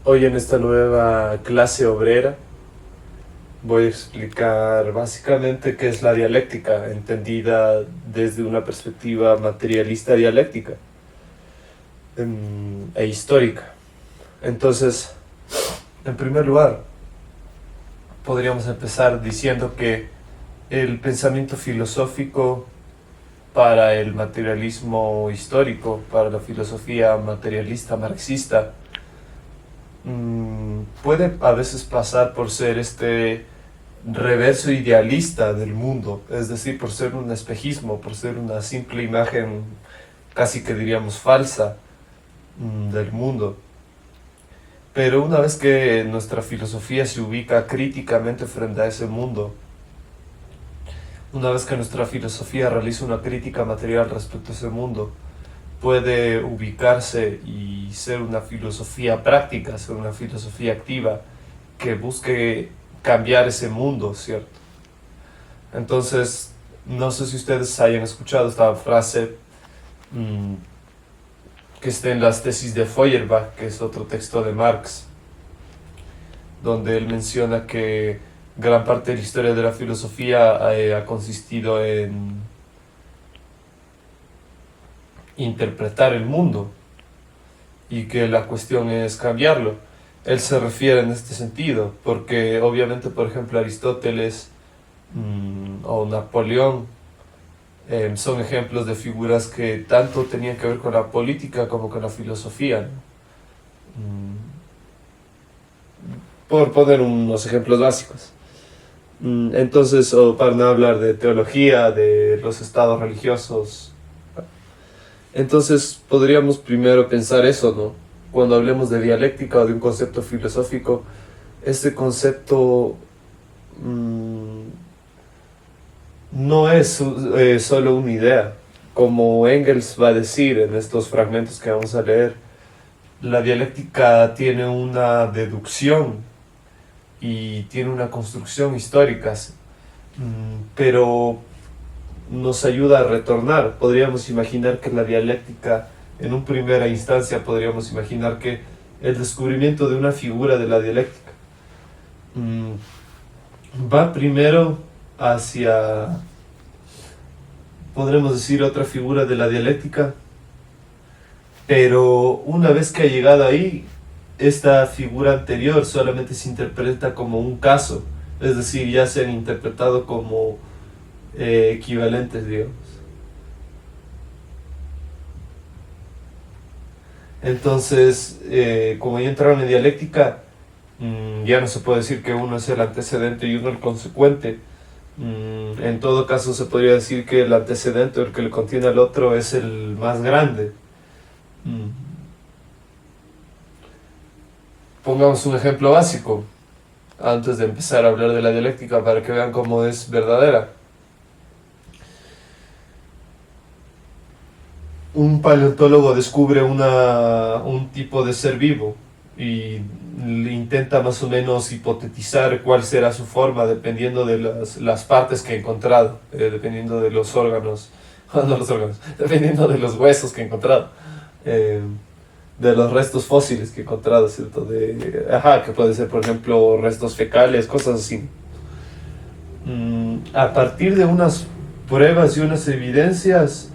Hoy en esta nueva clase obrera voy a explicar básicamente qué es la dialéctica, entendida desde una perspectiva materialista dialéctica e histórica. Entonces, en primer lugar, podríamos empezar diciendo que el pensamiento filosófico para el materialismo histórico, para la filosofía materialista marxista, puede a veces pasar por ser este reverso idealista del mundo, es decir, por ser un espejismo, por ser una simple imagen casi que diríamos falsa del mundo. Pero una vez que nuestra filosofía se ubica críticamente frente a ese mundo, una vez que nuestra filosofía realiza una crítica material respecto a ese mundo, puede ubicarse y ser una filosofía práctica, ser una filosofía activa que busque cambiar ese mundo, ¿cierto? Entonces, no sé si ustedes hayan escuchado esta frase que está en las tesis de Feuerbach, que es otro texto de Marx, donde él menciona que gran parte de la historia de la filosofía ha consistido en interpretar el mundo y que la cuestión es cambiarlo. Él se refiere en este sentido, porque obviamente, por ejemplo, Aristóteles o Napoleón son ejemplos de figuras que tanto tenían que ver con la política como con la filosofía, ¿no? Por poner unos ejemplos básicos. Entonces, o para no hablar de teología, de los estados religiosos. Entonces, podríamos primero pensar eso, ¿no? Cuando hablemos de dialéctica o de un concepto filosófico, este concepto no es solo una idea. Como Engels va a decir en estos fragmentos que vamos a leer, la dialéctica tiene una deducción y tiene una construcción histórica, pero nos ayuda a retornar. Podríamos imaginar que la dialéctica, en una primera instancia, podríamos imaginar que el descubrimiento de una figura de la dialéctica va primero hacia, podremos decir, otra figura de la dialéctica, pero una vez que ha llegado ahí, esta figura anterior solamente se interpreta como un caso, es decir, ya se han interpretado como equivalentes, digamos. Entonces, como ya entraron en dialéctica, ya no se puede decir que uno es el antecedente y uno el consecuente. En todo caso, se podría decir que el antecedente o el que le contiene al otro es el más grande. Pongamos un ejemplo básico antes de empezar a hablar de la dialéctica para que vean cómo es verdadera. Un paleontólogo descubre un tipo de ser vivo y intenta más o menos hipotetizar cuál será su forma dependiendo de las partes que ha encontrado, dependiendo de los órganos, no los órganos, dependiendo de los huesos que ha encontrado, de los restos fósiles que ha encontrado, ¿cierto? Que puede ser, por ejemplo, restos fecales, cosas así. A partir de unas pruebas y unas evidencias,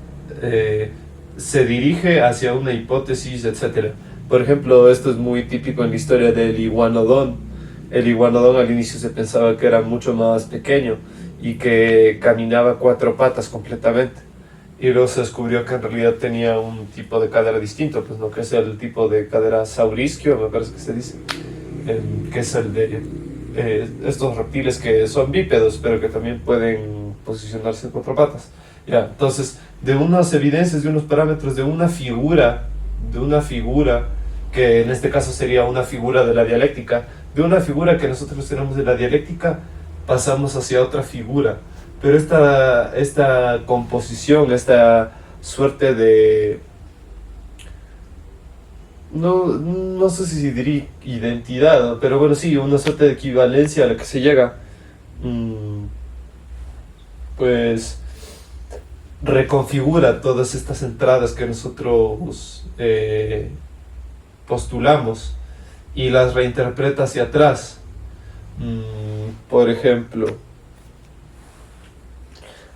se dirige hacia una hipótesis, etc. Por ejemplo, esto es muy típico en la historia del iguanodón. El iguanodón al inicio se pensaba que era mucho más pequeño y que caminaba a 4 patas completamente. Y luego se descubrió que en realidad tenía un tipo de cadera distinto, pues no, que es el tipo de cadera saurisquio, me parece que se dice, que es el de estos reptiles que son bípedos, pero que también pueden posicionarse en 4 patas. Ya, entonces, de unas evidencias, de unos parámetros, de una figura, que en este caso sería una figura de la dialéctica, de una figura que nosotros tenemos de la dialéctica, pasamos hacia otra figura. Pero esta composición, esta suerte de, no sé si diría identidad, pero bueno, sí, una suerte de equivalencia a la que se llega, pues reconfigura todas estas entradas que nosotros postulamos y las reinterpreta hacia atrás. Por ejemplo,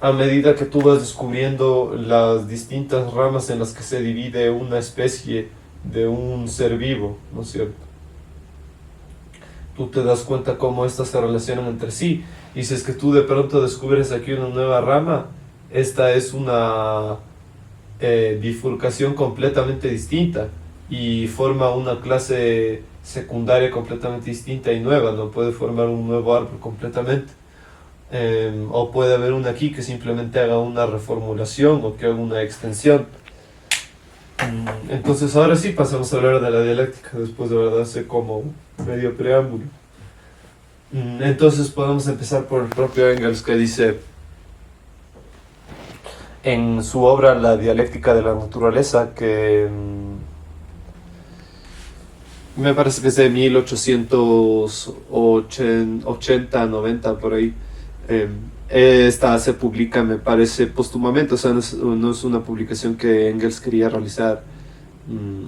a medida que tú vas descubriendo las distintas ramas en las que se divide una especie de un ser vivo, ¿no es cierto? Tú te das cuenta cómo estas se relacionan entre sí. Y si es que tú de pronto descubres aquí una nueva rama, esta es una bifurcación completamente distinta y forma una clase secundaria completamente distinta y nueva, no puede formar un nuevo árbol completamente. O puede haber una aquí que simplemente haga una reformulación o que haga una extensión. Entonces ahora sí pasamos a hablar de la dialéctica, después de verdad hacer como medio preámbulo. Entonces podemos empezar por el propio Engels, que dice en su obra La dialéctica de la naturaleza, que me parece que es de 1880, 90 por ahí. Esta se publica, me parece, póstumamente, o sea, no es una publicación que Engels quería realizar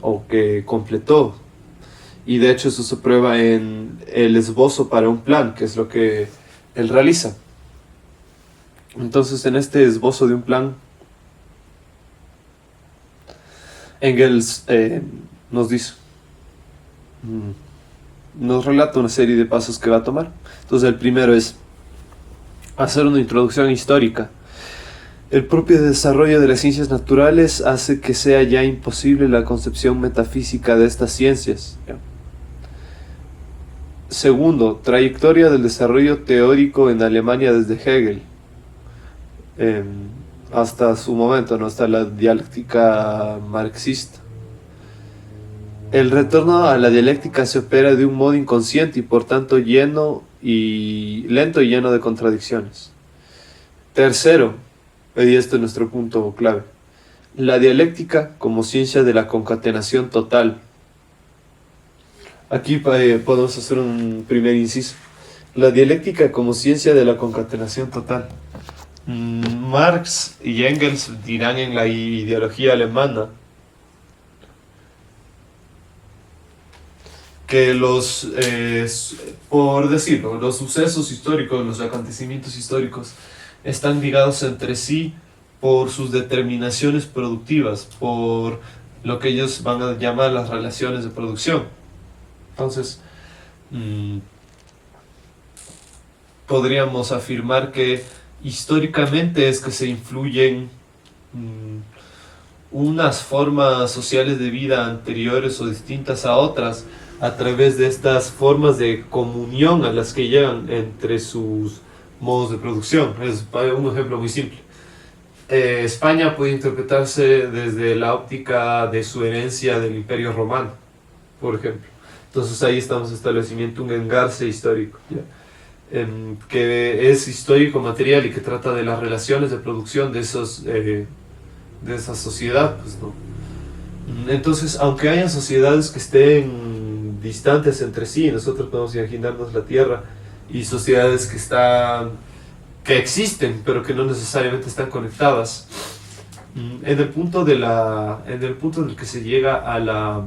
o que completó. Y de hecho eso se prueba en el esbozo para un plan, que es lo que él realiza. Entonces, en este esbozo de un plan, Engels nos dice, nos relata una serie de pasos que va a tomar. Entonces, el primero es hacer una introducción histórica. El propio desarrollo de las ciencias naturales hace que sea ya imposible la concepción metafísica de estas ciencias. Segundo, trayectoria del desarrollo teórico en Alemania desde Hegel hasta su momento, ¿no? Hasta la dialéctica marxista. El retorno a la dialéctica se opera de un modo inconsciente y por tanto lento y lleno de contradicciones. Tercero, y este es nuestro punto clave, la dialéctica como ciencia de la concatenación total. Aquí podemos hacer un primer inciso. La dialéctica como ciencia de la concatenación total. Marx y Engels dirán en la ideología alemana que por decirlo, los sucesos históricos, los acontecimientos históricos están ligados entre sí por sus determinaciones productivas, por lo que ellos van a llamar las relaciones de producción. Entonces, podríamos afirmar que históricamente es que se influyen unas formas sociales de vida anteriores o distintas a otras a través de estas formas de comunión a las que llegan entre sus modos de producción. Es un ejemplo muy simple. España puede interpretarse desde la óptica de su herencia del Imperio Romano, por ejemplo. Entonces ahí estamos estableciendo un engarce histórico, ¿ya? Que es histórico material y que trata de las relaciones de producción de esa sociedad, pues, ¿no? Entonces, aunque hayan sociedades que estén distantes entre sí, nosotros podemos imaginarnos la Tierra, y sociedades que existen, pero que no necesariamente están conectadas. En el punto en el que se llega a la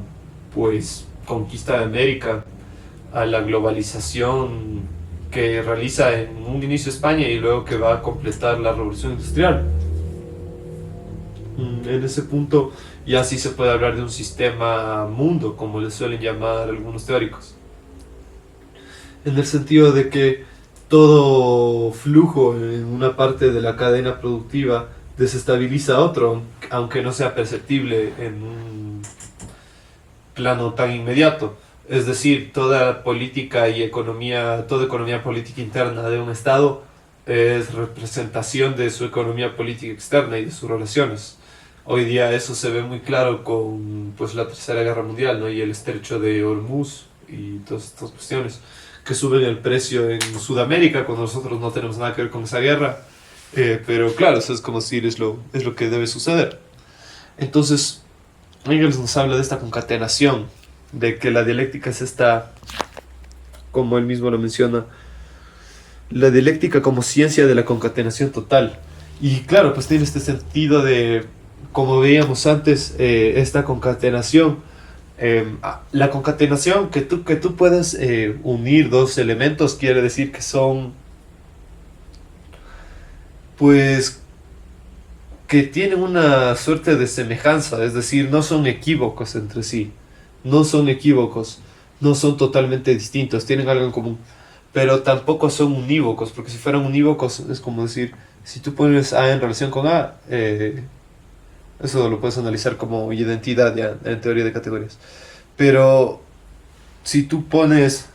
conquista de América, a la globalización que realiza en un inicio España y luego que va a completar la revolución industrial. En ese punto ya sí se puede hablar de un sistema mundo, como le suelen llamar algunos teóricos, en el sentido de que todo flujo en una parte de la cadena productiva desestabiliza a otro, aunque no sea perceptible en un plano tan inmediato. Es decir, toda política y economía, toda economía política interna de un Estado es representación de su economía política externa y de sus relaciones. Hoy día eso se ve muy claro con la Tercera Guerra Mundial, ¿no? Y el estrecho de Hormuz y todas estas cuestiones que suben el precio en Sudamérica cuando nosotros no tenemos nada que ver con esa guerra. Pero claro, eso es como decir, es lo que debe suceder. Entonces, Engels nos habla de esta concatenación, de que la dialéctica es esta, como él mismo lo menciona, la dialéctica como ciencia de la concatenación total. Y claro, pues tiene este sentido de, como veíamos antes, esta concatenación La concatenación, que tú puedes unir dos elementos, quiere decir que son, pues, que tienen una suerte de semejanza, es decir, no son equívocos entre sí, no son equívocos, no son totalmente distintos, tienen algo en común, pero tampoco son unívocos, porque si fueran unívocos es como decir, si tú pones A en relación con A, eso lo puedes analizar como identidad ya en teoría de categorías. Pero si tú pones,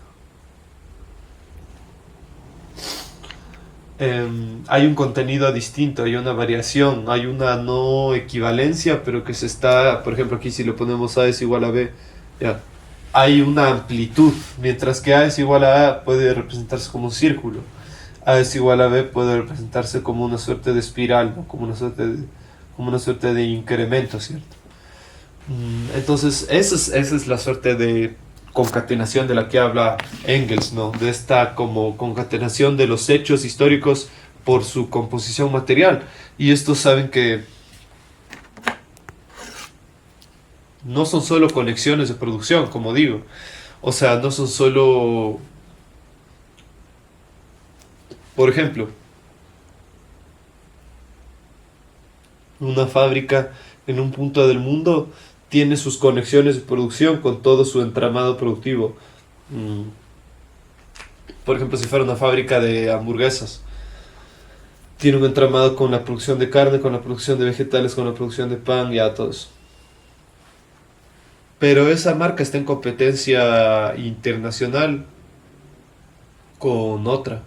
hay un contenido distinto, hay una variación, hay una no equivalencia, pero que se está, por ejemplo, aquí si lo ponemos A es igual a B, ya, hay una amplitud, mientras que A es igual a A puede representarse como un círculo, A es igual a B puede representarse como una suerte de espiral, ¿no? Como una suerte de incremento, ¿cierto? Entonces, esa es la suerte de concatenación de la que habla Engels, ¿no? De esta como concatenación de los hechos históricos por su composición material. Y estos saben que no son solo conexiones de producción, como digo. O sea, no son solo, por ejemplo, una fábrica en un punto del mundo tiene sus conexiones de producción con todo su entramado productivo. Mm, Por ejemplo, si fuera una fábrica de hamburguesas, tiene un entramado con la producción de carne, con la producción de vegetales, con la producción de pan, ya todo eso. Pero esa marca está en competencia internacional con otra,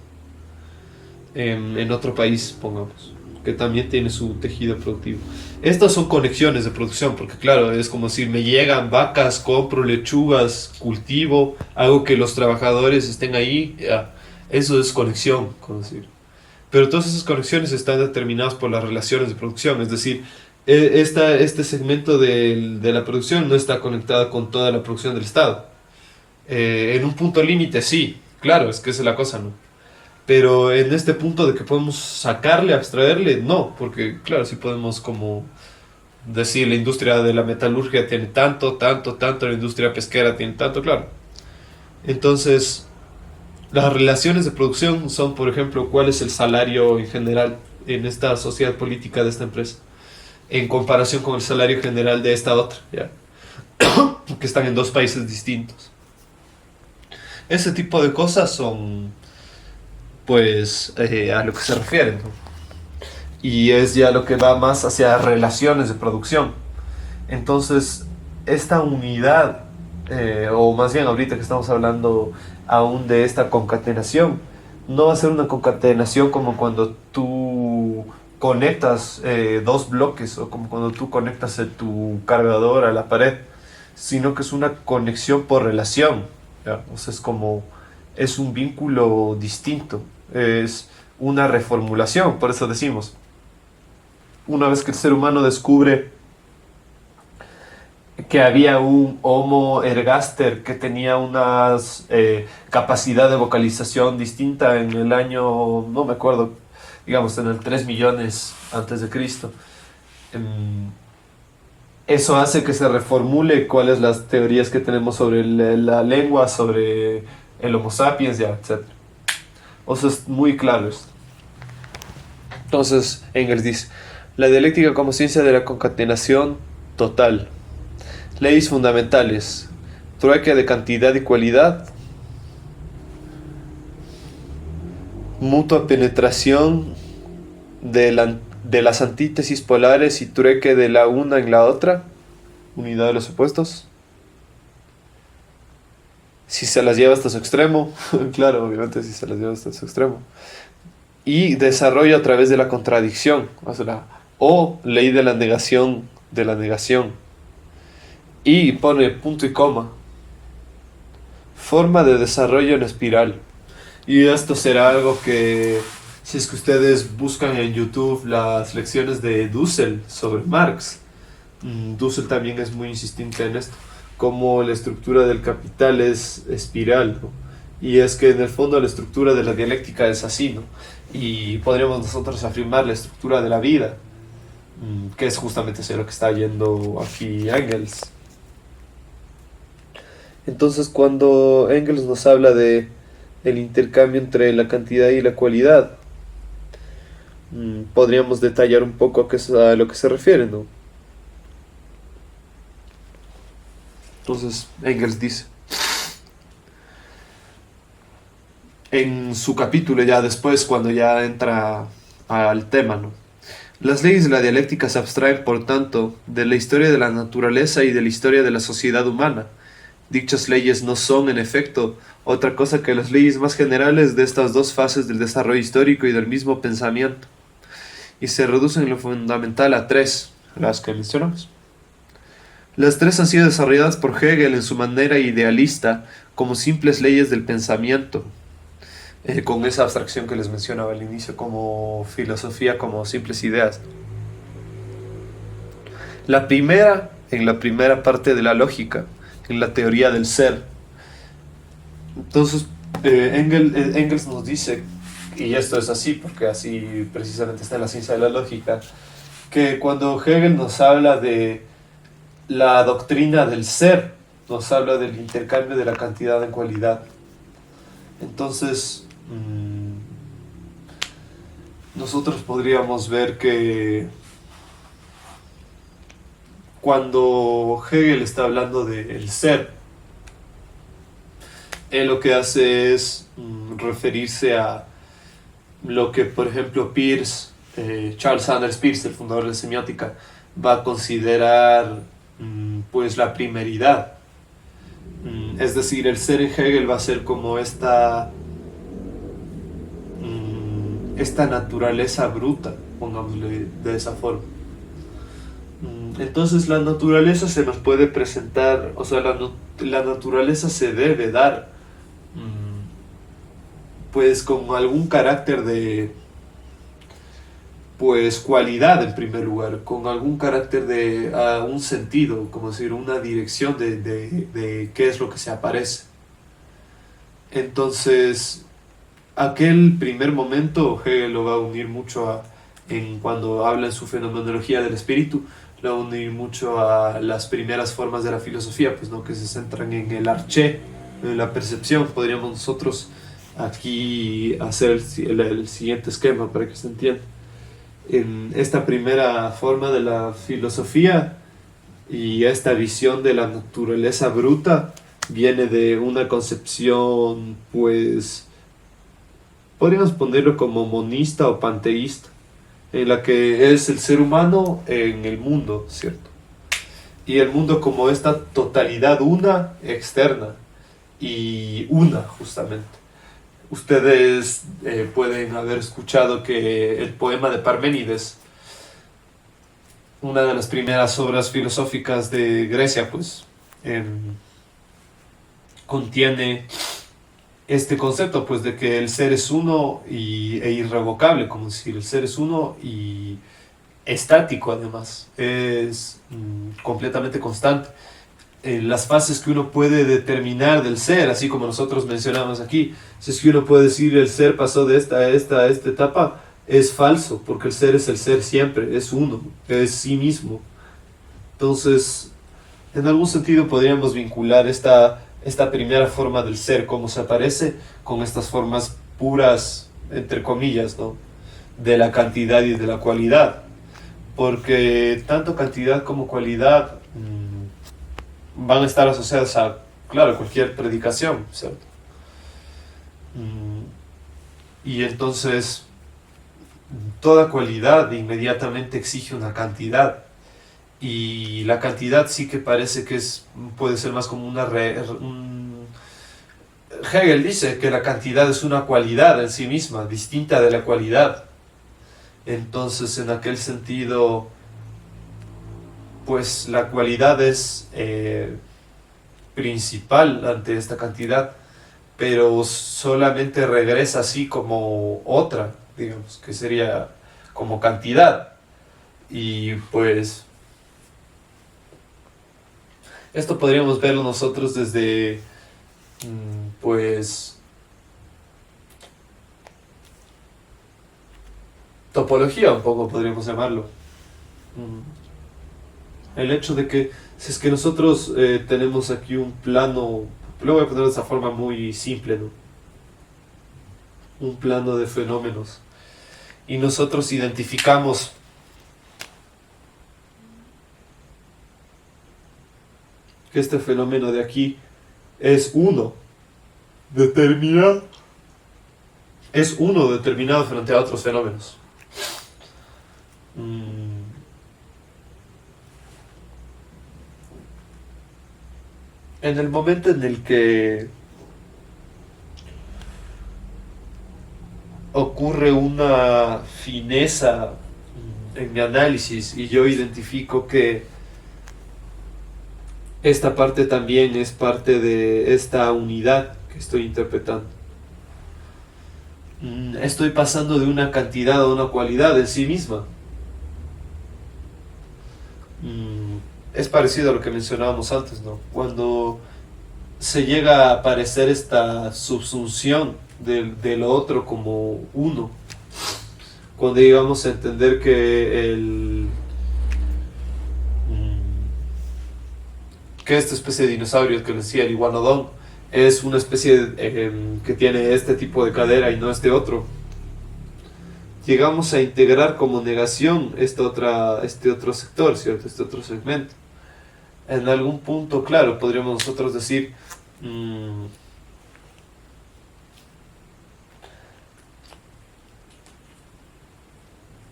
en otro país, pongamos, que también tiene su tejido productivo. Estas son conexiones de producción, porque claro, es como si me llegan vacas, compro lechugas, cultivo, hago que los trabajadores estén ahí, ya, eso es conexión, como decir. Pero todas esas conexiones están determinadas por las relaciones de producción, es decir, este segmento de la producción no está conectado con toda la producción del Estado. En un punto límite sí, claro, es que esa es la cosa, ¿no? Pero en este punto de que podemos sacarle, abstraerle, no, porque claro, sí podemos como decir, la industria de la metalurgia tiene tanto, tanto, tanto, la industria pesquera tiene tanto, claro. Entonces, las relaciones de producción son, por ejemplo, cuál es el salario en general en esta sociedad política de esta empresa, en comparación con el salario general de esta otra, ¿ya? Que están en dos países distintos. Ese tipo de cosas son, pues, a lo que se refieren, ¿no? Y es ya lo que va más hacia relaciones de producción. Entonces, esta unidad, o más bien ahorita que estamos hablando aún de esta concatenación, no va a ser una concatenación como cuando tú conectas dos bloques o como cuando tú conectas tu cargador a la pared, sino que es una conexión por relación, ¿ya? O sea, es como, es un vínculo distinto, es una reformulación, por eso decimos, una vez que el ser humano descubre que había un Homo ergaster que tenía una capacidad de vocalización distinta en el año, no me acuerdo, digamos en el 3 millones antes de Cristo. Em, Eso hace que se reformule cuáles las teorías que tenemos sobre la lengua, sobre el Homo sapiens, ya, etc. O sea, es muy claro esto. Entonces, Engels dice, la dialéctica como ciencia de la concatenación total. Leyes fundamentales. Trueque de cantidad y cualidad. Mutua penetración de las antítesis polares y trueque de la una en la otra. Unidad de los opuestos. Si se las lleva hasta su extremo. Claro, obviamente si se las lleva hasta su extremo. Y desarrollo a través de la contradicción. O ley de la negación de la negación. Y pone punto y coma. Forma de desarrollo en espiral. Y esto será algo que, si es que ustedes buscan en YouTube las lecciones de Dussel sobre Marx, Dussel también es muy insistente en esto, como la estructura del capital es espiral, ¿no? Y es que en el fondo la estructura de la dialéctica es así, ¿no? Y podríamos nosotros afirmar la estructura de la vida, que es justamente hacia lo que está yendo aquí Engels. Entonces, cuando Engels nos habla de el intercambio entre la cantidad y la cualidad, podríamos detallar un poco a lo que se refiere, ¿no? Entonces, Engels dice, en su capítulo ya después, cuando ya entra al tema, ¿no? Las leyes de la dialéctica se abstraen, por tanto, de la historia de la naturaleza y de la historia de la sociedad humana. Dichas leyes no son, en efecto, otra cosa que las leyes más generales de estas dos fases del desarrollo histórico y del mismo pensamiento, y se reducen en lo fundamental a tres, las que mencionamos. Las tres han sido desarrolladas por Hegel en su manera idealista como simples leyes del pensamiento, con esa abstracción que les mencionaba al inicio, como filosofía, como simples ideas. La primera, en la primera parte de la lógica, en la teoría del ser. Entonces, Engels nos dice, y esto es así, porque así precisamente está en la ciencia de la lógica, que cuando Hegel nos habla de la doctrina del ser, nos habla del intercambio de la cantidad en cualidad. Entonces, nosotros podríamos ver que cuando Hegel está hablando del ser, él lo que hace es referirse a lo que, por ejemplo, Peirce, Charles Sanders Peirce, el fundador de la semiótica, va a considerar pues la primeridad. Es decir, el ser en Hegel va a ser como esta naturaleza bruta, pongámosle de esa forma. Entonces la naturaleza se nos puede presentar, o sea, la naturaleza se debe dar pues con algún carácter de pues cualidad en primer lugar, con algún carácter de un sentido, como decir, una dirección de qué es lo que se aparece. Entonces, aquel primer momento Hegel lo va a unir mucho cuando habla en su fenomenología del espíritu, lo va a unir mucho a las primeras formas de la filosofía, pues no, que se centran en el arché, en la percepción. Podríamos nosotros aquí hacer el siguiente esquema para que se entienda. En esta primera forma de la filosofía y esta visión de la naturaleza bruta viene de una concepción, pues, podríamos ponerlo como monista o panteísta, en la que es el ser humano en el mundo, ¿cierto? Y el mundo como esta totalidad una, externa, y una, justamente. Ustedes pueden haber escuchado que el poema de Parménides, una de las primeras obras filosóficas de Grecia, pues, contiene este concepto, pues, de que el ser es uno e irrevocable, como decir, el ser es uno y estático, además, es completamente constante. Las fases que uno puede determinar del ser, así como nosotros mencionamos aquí, si es que uno puede decir el ser pasó de esta a esta etapa, es falso, porque el ser es el ser siempre, es uno, es sí mismo. Entonces, en algún sentido podríamos vincular esta primera forma del ser, como se aparece, con estas formas puras, entre comillas, ¿no?, de la cantidad y de la cualidad. Porque tanto cantidad como cualidad van a estar asociadas a, claro, cualquier predicación, ¿cierto? Y entonces, toda cualidad inmediatamente exige una cantidad. Y la cantidad sí que parece que puede ser más como Hegel dice que la cantidad es una cualidad en sí misma, distinta de la cualidad. Entonces, en aquel sentido, pues la cualidad es principal ante esta cantidad, pero solamente regresa así como otra, digamos, que sería como cantidad. Y pues esto podríamos verlo nosotros desde, pues, topología un poco podríamos llamarlo. El hecho de que Si es que nosotros tenemos aquí un plano, lo voy a poner de esa forma muy simple, ¿no? Un plano de fenómenos. Y nosotros identificamos que este fenómeno de aquí es uno determinado. Es uno determinado frente a otros fenómenos. En el momento en el que ocurre una fineza en mi análisis y yo identifico que esta parte también es parte de esta unidad que estoy interpretando. Estoy pasando de una cantidad a una cualidad en sí misma. Es parecido a lo que mencionábamos antes, ¿no? Cuando se llega a aparecer esta subsunción de lo otro como uno, cuando llegamos a entender que que esta especie de dinosaurio que decía el iguanodón es una especie que tiene este tipo de cadera y no este otro, llegamos a integrar como negación este otro sector, ¿cierto? Este otro segmento. En algún punto, claro, podríamos nosotros decir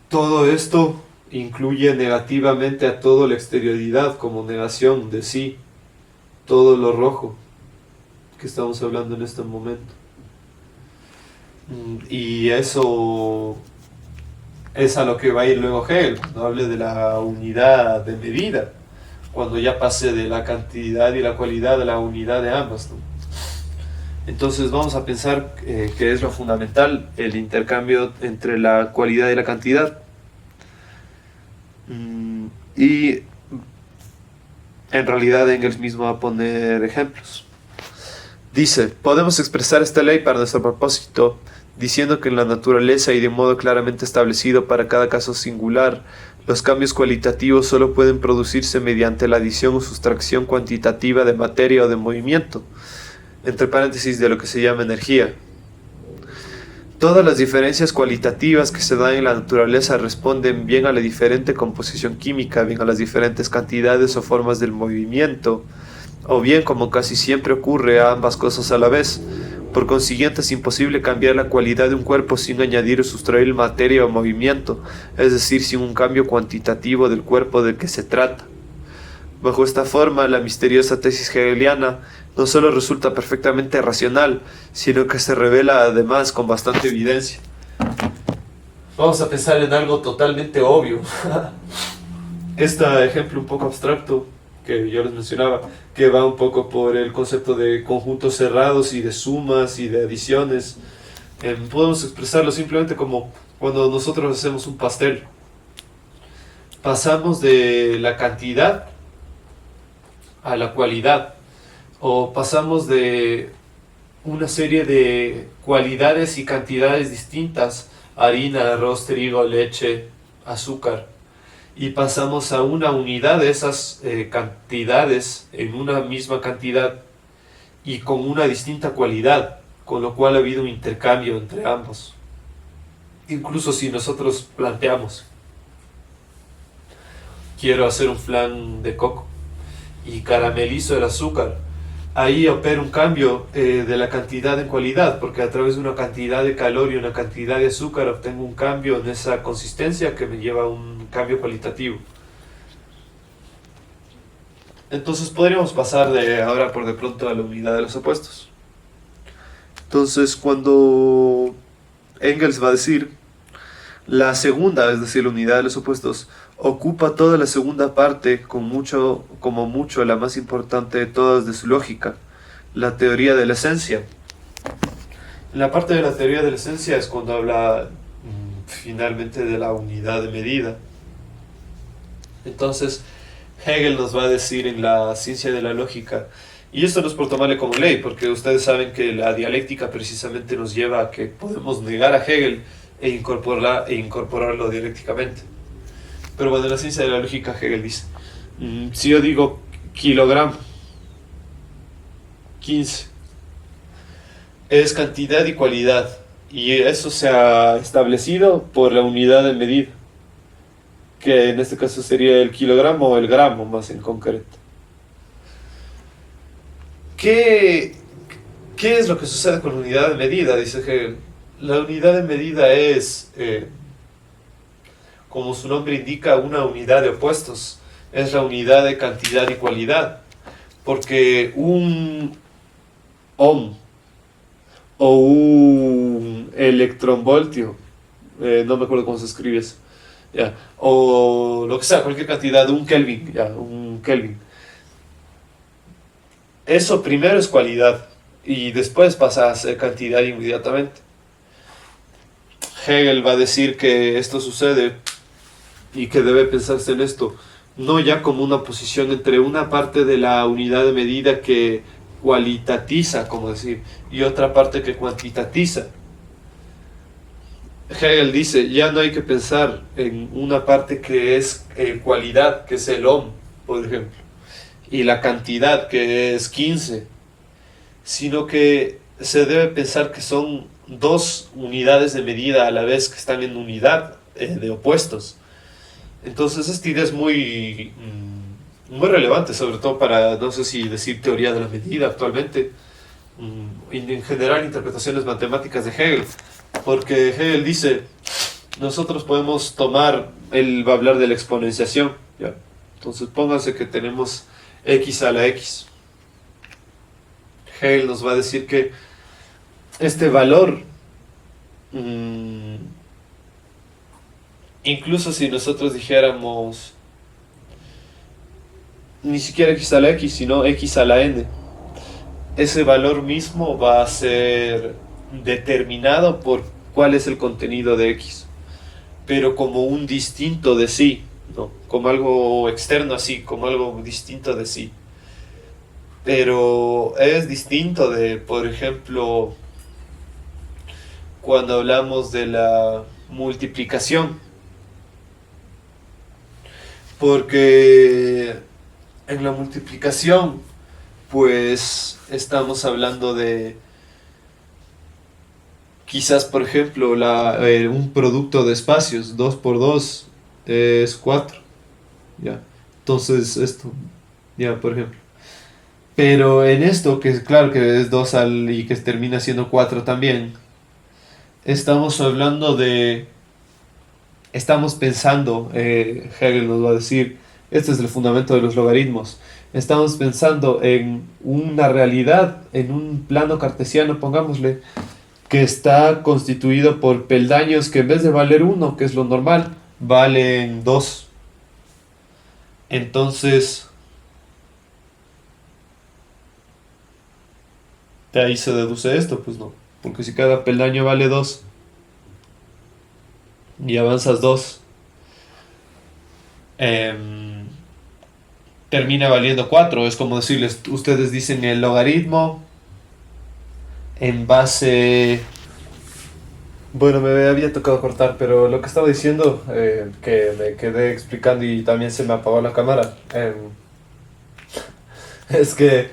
todo esto incluye negativamente a toda la exterioridad como negación de sí, todo lo rojo que estamos hablando en este momento. Y eso es a lo que va a ir luego Hegel, cuando hable de la unidad de medida, cuando ya pase de la cantidad y la cualidad a la unidad de ambas, ¿no? Entonces vamos a pensar que es lo fundamental, el intercambio entre la cualidad y la cantidad. Y en realidad Engels mismo va a poner ejemplos. Dice, podemos expresar esta ley para nuestro propósito, diciendo que en la naturaleza y de modo claramente establecido para cada caso singular, los cambios cualitativos solo pueden producirse mediante la adición o sustracción cuantitativa de materia o de movimiento, entre paréntesis de lo que se llama energía. Todas las diferencias cualitativas que se dan en la naturaleza responden bien a la diferente composición química, bien a las diferentes cantidades o formas del movimiento, o bien, como casi siempre ocurre, a ambas cosas a la vez. Por consiguiente, es imposible cambiar la cualidad de un cuerpo sin añadir o sustraer materia o movimiento, es decir, sin un cambio cuantitativo del cuerpo del que se trata. Bajo esta forma, la misteriosa tesis hegeliana no solo resulta perfectamente racional, sino que se revela además con bastante evidencia. Vamos a pensar en algo totalmente obvio. Este ejemplo un poco abstracto que yo les mencionaba, que va un poco por el concepto de conjuntos cerrados y de sumas y de adiciones. Podemos expresarlo simplemente como cuando nosotros hacemos un pastel. Pasamos de la cantidad a la cualidad, o pasamos de una serie de cualidades y cantidades distintas, harina, arroz, trigo, leche, azúcar, y pasamos a una unidad de esas cantidades en una misma cantidad y con una distinta cualidad, con lo cual ha habido un intercambio entre ambos. Incluso si nosotros planteamos, quiero hacer un flan de coco y caramelizo el azúcar, ahí opera un cambio de la cantidad en cualidad, porque a través de una cantidad de calor y una cantidad de azúcar obtengo un cambio en esa consistencia que me lleva a un cambio cualitativo. Entonces podríamos pasar de ahora por de pronto a la unidad de los opuestos. Entonces cuando Engels va a decir la segunda, es decir, la unidad de los opuestos, ocupa toda la segunda parte, como mucho la más importante de todas de su lógica, la teoría de la esencia. En la parte de la teoría de la esencia es cuando habla finalmente de la unidad de medida. Entonces Hegel nos va a decir en la ciencia de la lógica, y esto no es por tomarle como ley, porque ustedes saben que la dialéctica precisamente nos lleva a que podemos negar a Hegel e incorporarlo dialécticamente. Pero bueno, en la ciencia de la lógica Hegel dice, si yo digo kilogramo, 15. Es cantidad y cualidad. Y eso se ha establecido por la unidad de medida, que en este caso sería el kilogramo o el gramo más en concreto. ¿Qué, qué es lo que sucede con la unidad de medida? Dice Hegel. La unidad de medida es, como su nombre indica, una unidad de opuestos. Es la unidad de cantidad y cualidad. Porque un ohm o un electronvoltio, no me acuerdo cómo se escribe eso, ya, o lo que sea, cualquier cantidad, un Kelvin, ya, un Kelvin. Eso primero es cualidad y después pasa a ser cantidad inmediatamente. Hegel va a decir que esto sucede y que debe pensarse en esto, no ya como una posición entre una parte de la unidad de medida que cualitatiza, como decir, y otra parte que cuantitatiza. Hegel dice, ya no hay que pensar en una parte que es cualidad, que es el ohm, por ejemplo, y la cantidad, que es 15, sino que se debe pensar que son dos unidades de medida a la vez que están en unidad de opuestos. Entonces esta idea es muy relevante, sobre todo para, no sé si decir teoría de la medida actualmente, y en general interpretaciones matemáticas de Hegel, porque Hegel dice, nosotros podemos tomar, él va a hablar de la exponenciación, ¿ya? Entonces pónganse que tenemos x a la x. Hegel nos va a decir que este valor, incluso si nosotros dijéramos ni siquiera x a la x, sino x a la n, ese valor mismo va a ser determinado por cuál es el contenido de x, pero como un distinto de sí, ¿no? Como algo externo así, como algo distinto de sí. Pero es distinto de, por ejemplo, cuando hablamos de la multiplicación, porque en la multiplicación pues estamos hablando de quizás, por ejemplo, un producto de espacios, 2 por 2 es 4, ¿ya? Entonces esto, ya, por ejemplo. Pero en esto, que es claro que es 2 y que termina siendo 4 también, estamos hablando de, estamos pensando, Hegel nos va a decir, este es el fundamento de los logaritmos, estamos pensando en una realidad, en un plano cartesiano, pongámosle, que está constituido por peldaños que en vez de valer 1, que es lo normal, valen 2. Entonces, de ahí se deduce esto, pues no. Porque si cada peldaño vale 2 y avanzas 2, termina valiendo 4. Es como decirles, ustedes dicen el logaritmo en base... Bueno, me había tocado cortar, pero lo que estaba diciendo, que me quedé explicando y también se me apagó la cámara, es que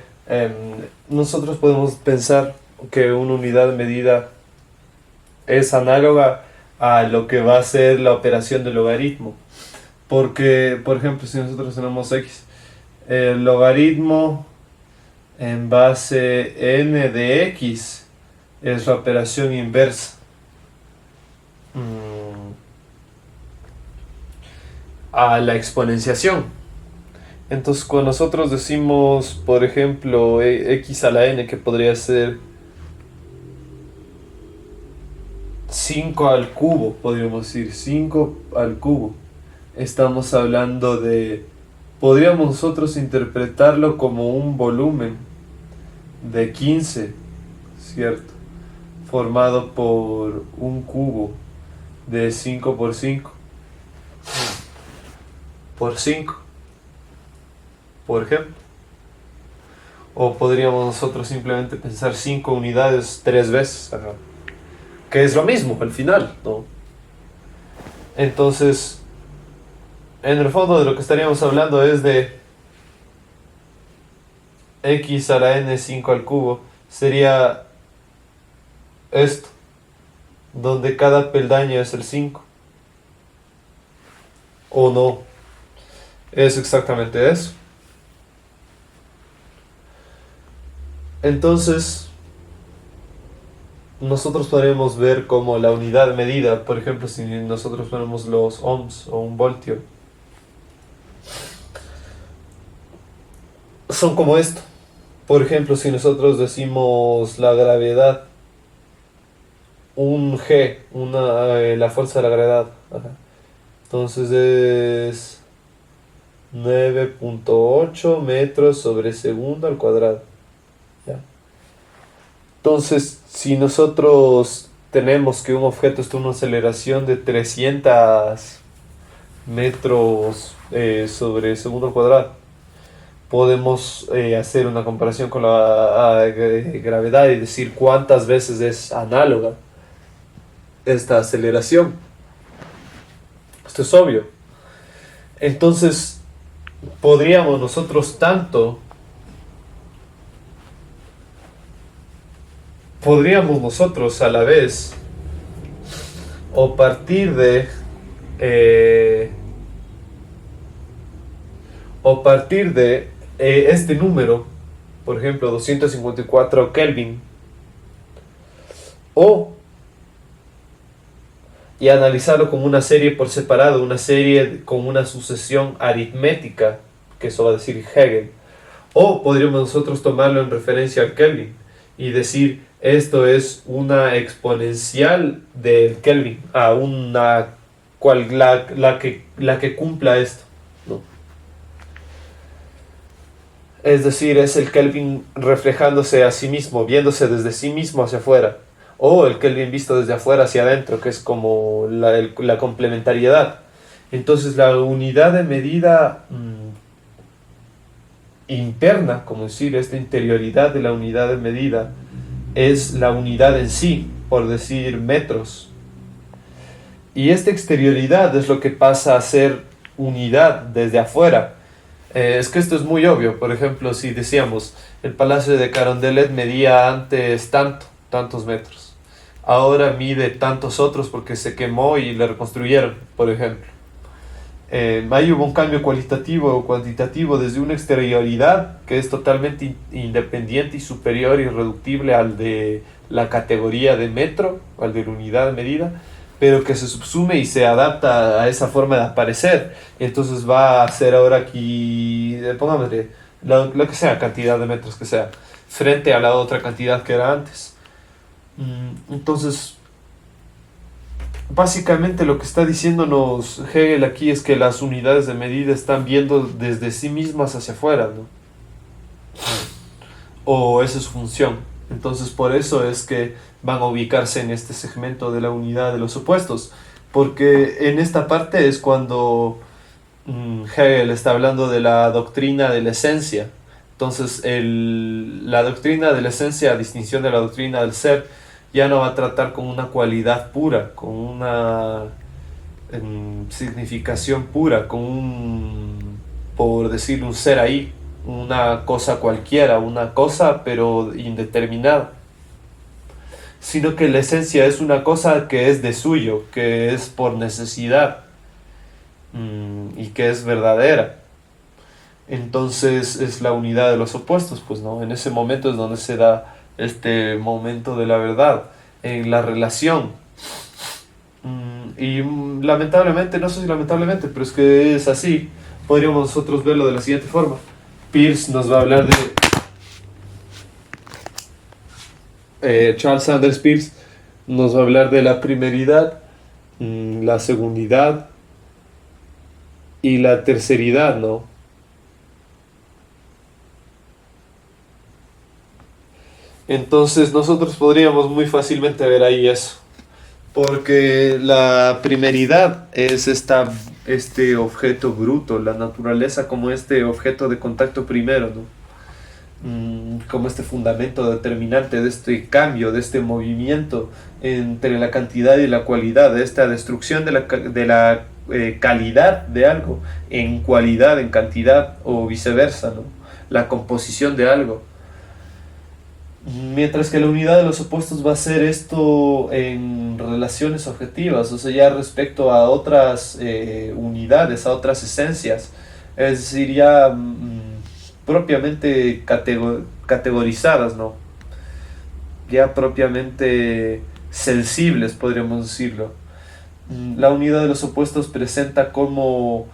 nosotros podemos pensar que una unidad de medida es análoga a lo que va a ser la operación del logaritmo. Porque, por ejemplo, si nosotros tenemos x, el logaritmo en base n de x es la operación inversa a la exponenciación. Entonces, cuando nosotros decimos, por ejemplo, x a la n, que podría ser 5 al cubo, podríamos decir 5 al cubo, estamos hablando de, podríamos nosotros interpretarlo como un volumen de 15, ¿cierto? Formado por un cubo de 5 por 5, por ejemplo. O podríamos nosotros simplemente pensar 5 unidades 3 veces, que es lo mismo al final, ¿no? Entonces, en el fondo de lo que estaríamos hablando es de x a la n 5 al cubo sería esto, donde cada peldaño es el 5. ¿O no? Es exactamente eso. Entonces, nosotros podemos ver como la unidad medida, por ejemplo, si nosotros ponemos los ohms o un voltio, son como esto. Por ejemplo, si nosotros decimos la gravedad, un G, la fuerza de la gravedad, ajá. Entonces es 9.8 metros sobre segundo al cuadrado. ¿Ya? Entonces, si nosotros tenemos que un objeto está en una aceleración de 300 metros sobre segundo al cuadrado, podemos hacer una comparación con la gravedad y decir cuántas veces es análoga esta aceleración. Esto es obvio. Entonces, podríamos nosotros a la vez o partir de este número, por ejemplo 254 Kelvin, y analizarlo como una serie por separado, una serie con una sucesión aritmética, que eso va a decir Hegel. O podríamos nosotros tomarlo en referencia al Kelvin y decir esto es una exponencial del Kelvin a una la que cumpla esto, ¿no? Es decir, es el Kelvin reflejándose a sí mismo, viéndose desde sí mismo hacia afuera, o el Kelvin visto desde afuera hacia adentro, que es como la complementariedad. Entonces la unidad de medida interna, como decir, esta interioridad de la unidad de medida, es la unidad en sí, por decir metros. Y esta exterioridad es lo que pasa a ser unidad desde afuera. Es que esto es muy obvio. Por ejemplo, si decíamos el Palacio de Carondelet medía antes tantos metros, ahora mide tantos otros porque se quemó y le reconstruyeron, por ejemplo. Ahí hubo un cambio cualitativo o cuantitativo desde una exterioridad que es totalmente independiente y superior y irreductible al de la categoría de metro, al de la unidad de medida, pero que se subsume y se adapta a esa forma de aparecer. Entonces va a ser ahora aquí, pongámosle, lo que sea, cantidad de metros que sea, frente a la otra cantidad que era antes. Entonces, básicamente lo que está diciéndonos Hegel aquí es que las unidades de medida están viendo desde sí mismas hacia afuera, ¿no? O esa es su función. Entonces por eso es que van a ubicarse en este segmento de la unidad de los opuestos, porque en esta parte es cuando Hegel está hablando de la doctrina de la esencia. Entonces la doctrina de la esencia, a distinción de la doctrina del ser, ya no va a tratar con una cualidad pura, con una significación pura, por decir, un ser ahí, una cosa cualquiera, una cosa pero indeterminada, sino que la esencia es una cosa que es de suyo, que es por necesidad y que es verdadera. Entonces es la unidad de los opuestos, pues, ¿no? En ese momento es donde se da este momento de la verdad, en la relación. Y lamentablemente, no sé si lamentablemente, pero es que es así, podríamos nosotros verlo de la siguiente forma. Peirce nos va a hablar de Charles Sanders Peirce nos va a hablar de la primeridad, la segundidad y la terceridad, ¿no? Entonces nosotros podríamos muy fácilmente ver ahí eso, porque la primeridad es este objeto bruto, la naturaleza como este objeto de contacto primero, ¿no? Como este fundamento determinante de este cambio, de este movimiento entre la cantidad y la cualidad, de esta destrucción de la calidad de algo en cualidad, en cantidad o viceversa, ¿no? la composición de algo. Mientras que la unidad de los opuestos va a ser esto en relaciones objetivas, o sea, ya respecto a otras unidades, a otras esencias, es decir, ya propiamente categorizadas, ¿no? Ya propiamente sensibles, podríamos decirlo. La unidad de los opuestos presenta como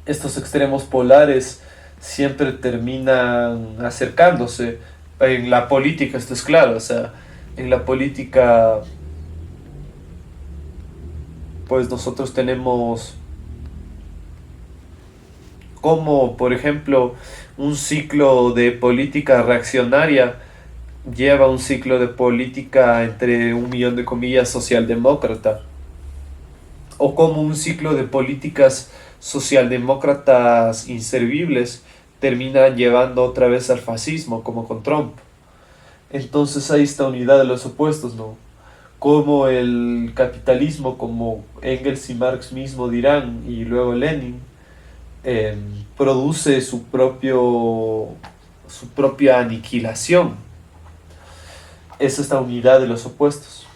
estos extremos polares siempre terminan acercándose. En la política esto es claro, o sea, en la política pues nosotros tenemos como, por ejemplo, un ciclo de política reaccionaria lleva un ciclo de política, entre un millón de comillas, socialdemócrata, o como un ciclo de políticas socialdemócratas inservibles termina llevando otra vez al fascismo, como con Trump. Entonces hay esta unidad de los opuestos, ¿no? Como el capitalismo, como Engels y Marx mismo dirán, y luego Lenin, eh, produce su propia aniquilación. Es esta unidad de los opuestos.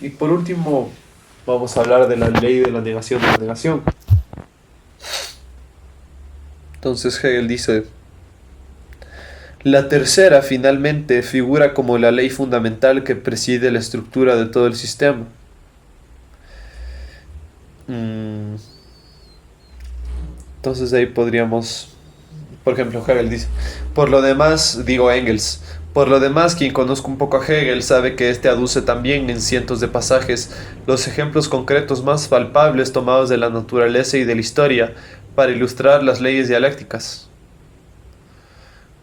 Y por último, vamos a hablar de la ley de la negación de la negación. Entonces Hegel dice: la tercera, finalmente, figura como la ley fundamental que preside la estructura de todo el sistema. Entonces ahí podríamos, por ejemplo, Hegel dice, por lo demás, digo Engels, por lo demás, quien conozca un poco a Hegel sabe que este aduce también en cientos de pasajes los ejemplos concretos más palpables tomados de la naturaleza y de la historia para ilustrar las leyes dialécticas.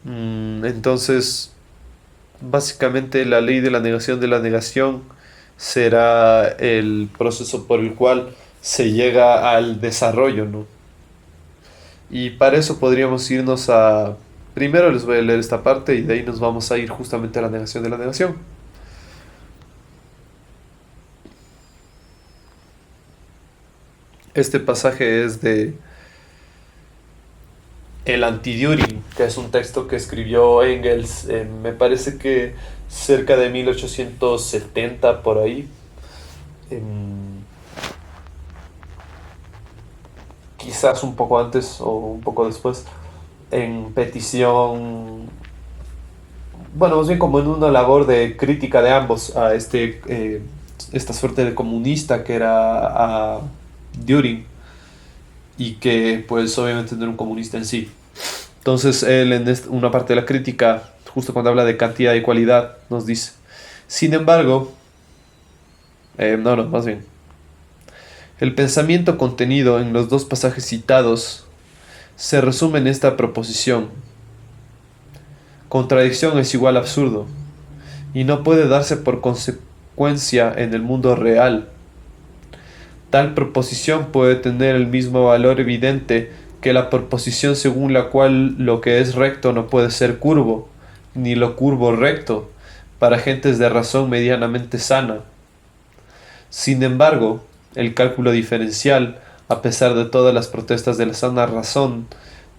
Entonces, básicamente la ley de la negación será el proceso por el cual se llega al desarrollo, ¿no? Y para eso podríamos irnos a... Primero les voy a leer esta parte y de ahí nos vamos a ir justamente a la negación de la negación. Este pasaje es de El Anti-Düring, que es un texto que escribió Engels, me parece que cerca de 1870 por ahí. Quizás un poco antes o un poco después, en petición, bueno, más bien como en una labor de crítica de ambos a esta suerte de comunista que era a Düring, y que pues obviamente no era un comunista en sí. Entonces él en una parte de la crítica, justo cuando habla de cantidad y cualidad, nos dice, sin embargo, más bien, el pensamiento contenido en los dos pasajes citados se resume en esta proposición: contradicción es igual a absurdo, y no puede darse por consecuencia en el mundo real. Tal proposición puede tener el mismo valor evidente que la proposición según la cual lo que es recto no puede ser curvo, ni lo curvo recto, para gentes de razón medianamente sana. Sin embargo, el cálculo diferencial, a pesar de todas las protestas de la sana razón,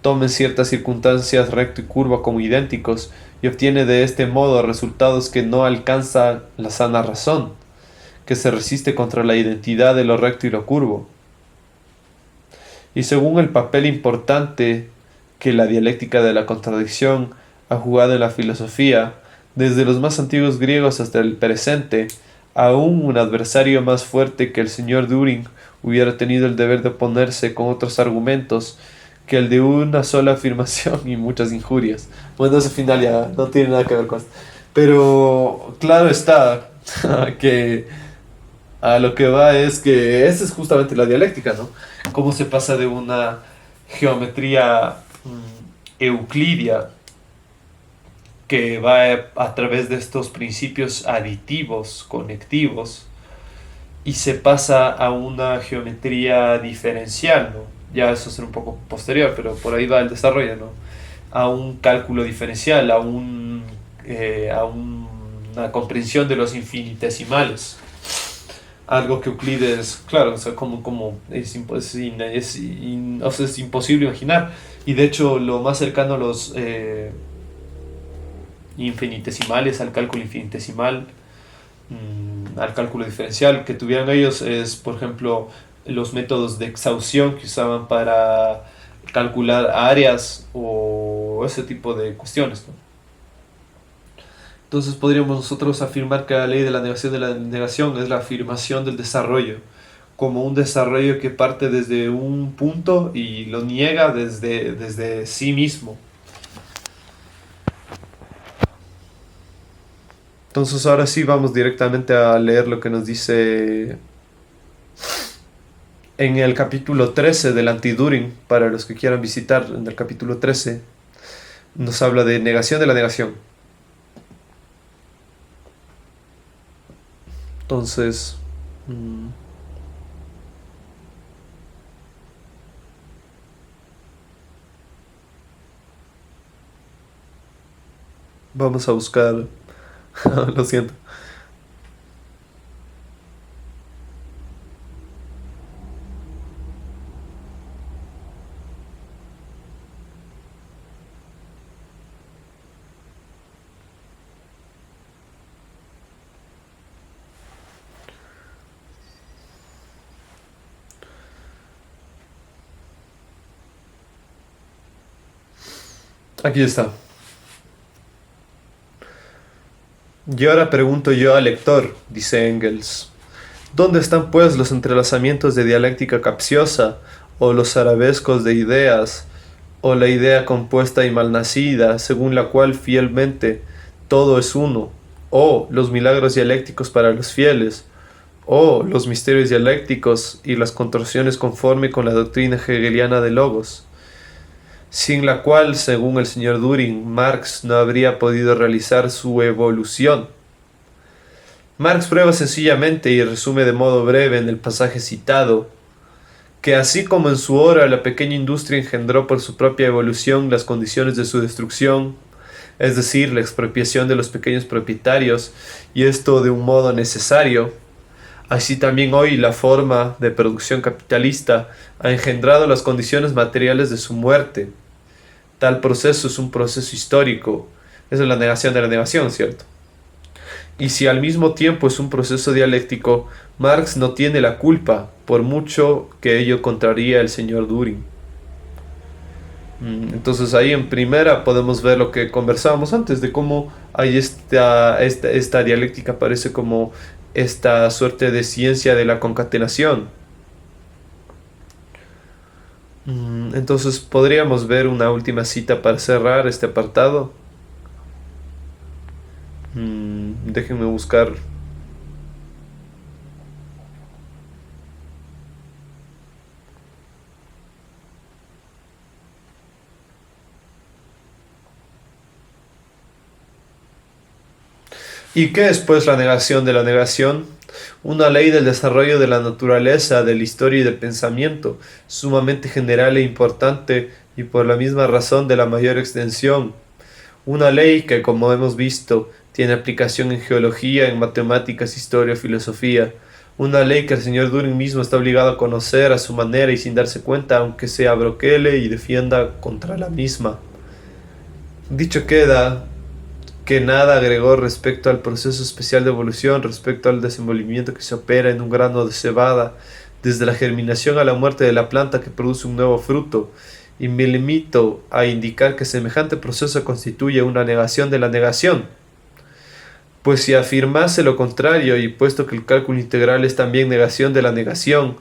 toma en ciertas circunstancias recto y curva como idénticos y obtiene de este modo resultados que no alcanza la sana razón, que se resiste contra la identidad de lo recto y lo curvo. Y según el papel importante que la dialéctica de la contradicción ha jugado en la filosofía, desde los más antiguos griegos hasta el presente, aún un adversario más fuerte que el señor Düring hubiera tenido el deber de oponerse con otros argumentos que el de una sola afirmación y muchas injurias. Bueno, ese final ya no tiene nada que ver con esto. Pero claro está que a lo que va es que esa es justamente la dialéctica, ¿no? Cómo se pasa de una geometría euclidia que va a través de estos principios aditivos, conectivos, y se pasa a una geometría diferencial, ¿no? Ya eso será un poco posterior, pero por ahí va el desarrollo, ¿no? A un cálculo diferencial, a una comprensión de los infinitesimales. algo que Euclides, claro, o sea, como o sea, es imposible imaginar. Y de hecho, lo más cercano a los infinitesimales, al cálculo infinitesimal, al cálculo diferencial que tuvieran ellos es, por ejemplo, los métodos de exhaustión que usaban para calcular áreas o ese tipo de cuestiones, ¿no? Entonces podríamos nosotros afirmar que la ley de la negación es la afirmación del desarrollo, como un desarrollo que parte desde un punto y lo niega desde sí mismo. Entonces ahora sí vamos directamente a leer lo que nos dice en el capítulo 13 del Anti-Turing, para los que quieran visitar. En el capítulo 13 nos habla de negación de la negación. Entonces, vamos a buscar, lo siento. Aquí está. Y ahora pregunto yo al lector, dice Engels, ¿dónde están pues los entrelazamientos de dialéctica capciosa, o los arabescos de ideas, o la idea compuesta y malnacida, según la cual fielmente todo es uno, o los milagros dialécticos para los fieles, o los misterios dialécticos y las contorsiones conforme con la doctrina hegeliana de Logos, sin la cual, según el señor Düring, Marx no habría podido realizar su evolución? Marx prueba sencillamente y resume de modo breve en el pasaje citado que así como en su hora la pequeña industria engendró por su propia evolución las condiciones de su destrucción, es decir, la expropiación de los pequeños propietarios, y esto de un modo necesario, así también hoy la forma de producción capitalista ha engendrado las condiciones materiales de su muerte. Tal proceso es un proceso histórico, esa es la negación de la negación, ¿cierto? Y si al mismo tiempo es un proceso dialéctico, Marx no tiene la culpa, por mucho que ello contraría el señor Düring. Entonces ahí en primera podemos ver lo que conversábamos antes, de cómo hay esta dialéctica parece como esta suerte de ciencia de la concatenación. Entonces podríamos ver una última cita para cerrar este apartado. Déjenme buscar. ¿Y qué es pues la negación de la negación? Una ley del desarrollo de la naturaleza, de la historia y del pensamiento, sumamente general e importante y por la misma razón de la mayor extensión. Una ley que, como hemos visto, tiene aplicación en geología, en matemáticas, historia, filosofía. Una ley que el señor Düring mismo está obligado a conocer a su manera y sin darse cuenta, aunque sea broquele y defienda contra la misma. Dicho queda que nada agregó respecto al proceso especial de evolución, respecto al desenvolvimiento que se opera en un grano de cebada, desde la germinación a la muerte de la planta que produce un nuevo fruto, y me limito a indicar que semejante proceso constituye una negación de la negación. Pues si afirmase lo contrario, y puesto que el cálculo integral es también negación de la negación,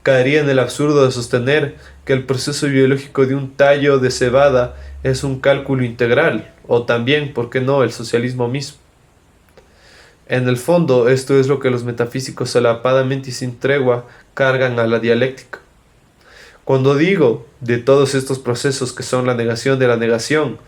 caería en el absurdo de sostener que el proceso biológico de un tallo de cebada es un cálculo integral, o también, ¿por qué no?, el socialismo mismo. En el fondo, esto es lo que los metafísicos solapadamente y sin tregua cargan a la dialéctica. Cuando digo de todos estos procesos que son la negación de la negación,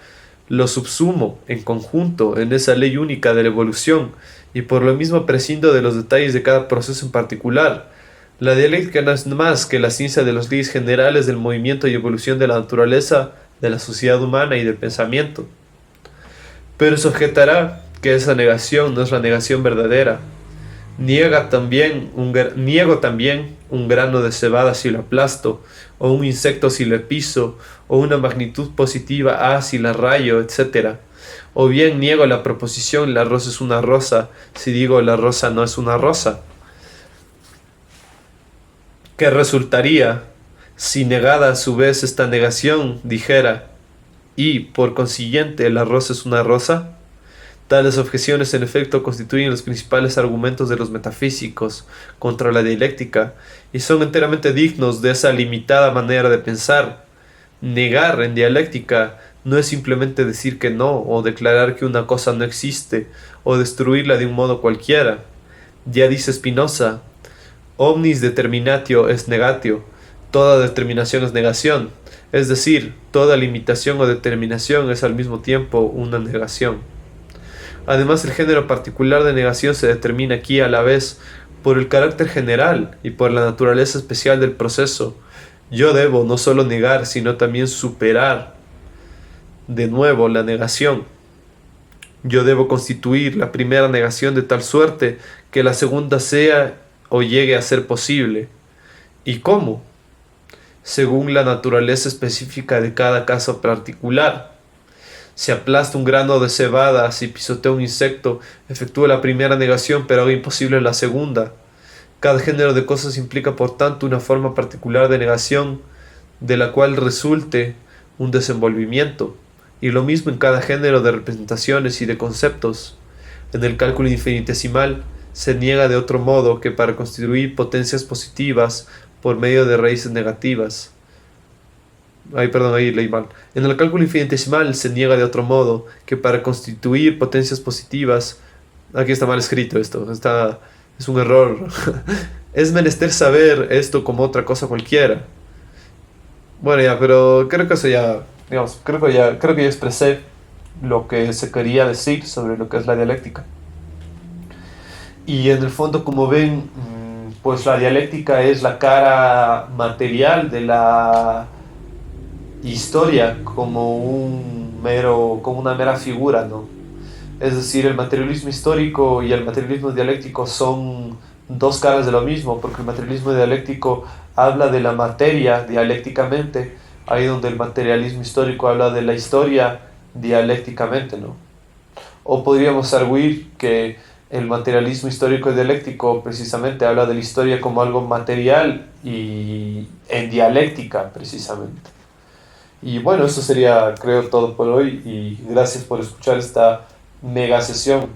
lo subsumo en conjunto en esa ley única de la evolución, y por lo mismo prescindo de los detalles de cada proceso en particular. La dialéctica no es más que la ciencia de las leyes generales del movimiento y evolución de la naturaleza, de la sociedad humana y del pensamiento. Pero se objetará que esa negación no es la negación verdadera. Niego también un grano de cebada si lo aplasto, o un insecto si le piso, o una magnitud positiva A si la rayo, etc. O bien niego la proposición la rosa es una rosa si digo la rosa no es una rosa. ¿Qué resultaría si negada a su vez esta negación dijera y por consiguiente la rosa es una rosa? Tales objeciones en efecto constituyen los principales argumentos de los metafísicos contra la dialéctica y son enteramente dignos de esa limitada manera de pensar. Negar en dialéctica no es simplemente decir que no o declarar que una cosa no existe o destruirla de un modo cualquiera. Ya dice Spinoza, omnis determinatio est negatio, toda determinación es negación, es decir, toda limitación o determinación es al mismo tiempo una negación. Además, el género particular de negación se determina aquí a la vez por el carácter general y por la naturaleza especial del proceso. Yo debo no solo negar, sino también superar de nuevo la negación. Yo debo constituir la primera negación de tal suerte que la segunda sea o llegue a ser posible. ¿Y cómo? Según la naturaleza específica de cada caso particular. Si aplasta un grano de cebada, si pisotea un insecto, efectúa la primera negación pero haga imposible la segunda. Cada género de cosas implica por tanto una forma particular de negación de la cual resulte un desenvolvimiento, y lo mismo en cada género de representaciones y de conceptos. En el cálculo infinitesimal se niega de otro modo que para constituir potencias positivas por medio de raíces negativas. Ahí leí mal. En el cálculo infinitesimal se niega de otro modo que para constituir potencias positivas. Aquí está mal escrito esto, es un error. Es menester saber esto como otra cosa cualquiera. Bueno, ya, pero creo que eso ya, digamos, creo que ya expresé lo que se quería decir sobre lo que es la dialéctica. Y en el fondo, como ven, pues la dialéctica es la cara material de la historia como una mera figura, ¿no? Es decir, el materialismo histórico y el materialismo dialéctico son dos caras de lo mismo, porque el materialismo dialéctico habla de la materia dialécticamente, ahí donde el materialismo histórico habla de la historia dialécticamente, ¿no? O podríamos arguir que el materialismo histórico y dialéctico precisamente habla de la historia como algo material y en dialéctica precisamente. Y bueno, eso sería, creo, todo por hoy y gracias por escuchar esta mega sesión.